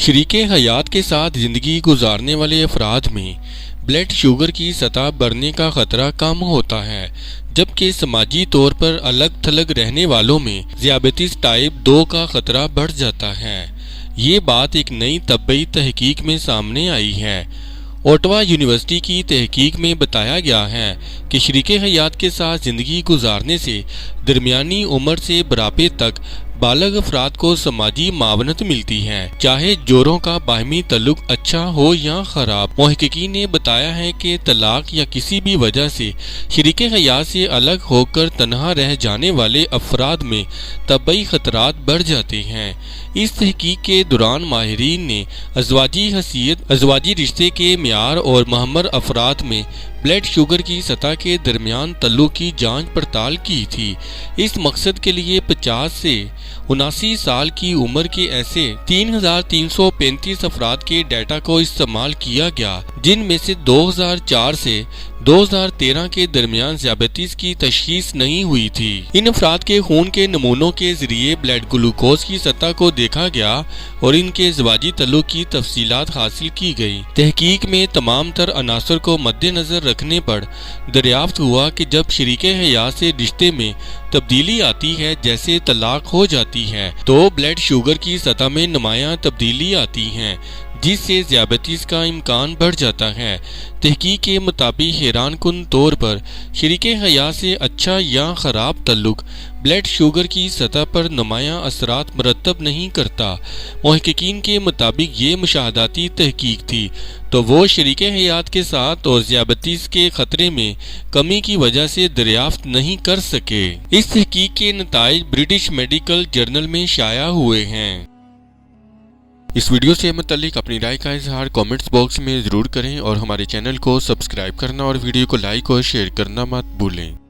शरीके हयात के साथ ज़िंदगी गुजारने वाले अफराद में ब्लड शुगर की सतह बढ़ने का ख़तरा कम होता है, जबकि समाजी तौर पर अलग थलग रहने वालों में ज़ियाबतीस टाइप 2 का ख़तरा बढ़ जाता है। ये बात एक नई तबी तहकीक में सामने आई है। ओटावा यूनिवर्सिटी की तहकीक में बताया गया है कि शरीके हयात के साथ ज़िंदगी गुजारने से दरमियानी उम्र से बुढ़ापे तक बालग अफराद को समाजी मावनत मिलती है, चाहे जोरों का बाहमी तल्लुक अच्छा हो या खराब। मुहक्किकीन ने बताया है कि तलाक या किसी भी वजह से शरीके हयात से अलग होकर तनहा रह जाने वाले अफराद में तबई खतरात बढ़ जाते हैं। इस तहकीक के दौरान माहिरीन ने अज़वाजी हसीयत, अज़वाजी रिश्ते के मियार और महमर अफराद में ब्लड शुगर की सतह के दरमियान तल्लुक की जांच पड़ताल की थी। इस मकसद के लिए 50 से 79 साल की उम्र के ऐसे 3335 अफराद के डाटा को इस्तेमाल किया गया, जिनमें से 2004 से 2013 के दरमियान ज़ियाबतीस की तशखीस नहीं हुई थी। इन अफराद के खून के नमूनों के जरिए ब्लड ग्लूकोज की सतह को देखा गया और इनके ज़वाजी तल्लुक की तफसीलात हासिल की गई। तहकीक में तमाम तर अनासर को मद्देनजर रखने पर दरियाफ्त हुआ कि जब शरीके हयात से रिश्ते में तब्दीली आती है, जैसे तलाक हो जाती है, तो ब्लड शुगर की सतह में नुमायां तब्दीली आती है, जिससे ज़ियाबतीस का इम्कान बढ़ जाता है। तहकीक के मुताबिक हैरान कुन तौर पर शरीके हयात से अच्छा या ख़राब तल्लुक ब्लड शुगर की सतह पर नुमायां असरात मरतब नहीं करता। मुहक्किकीन के मुताबिक ये मुशाहदाती तहकीक थी, तो वो शरीके हयात के साथ और ज़ियाबतीस के ख़तरे में कमी की वजह से दरियाफ्त नहीं कर सके। इस तहकीक के नताइज ब्रिटिश मेडिकल जर्नल में शाया हुए हैं। इस वीडियो से मुतल्लिक अपनी राय का इजहार कमेंट्स बॉक्स में ज़रूर करें और हमारे चैनल को सब्सक्राइब करना और वीडियो को लाइक और शेयर करना मत भूलें।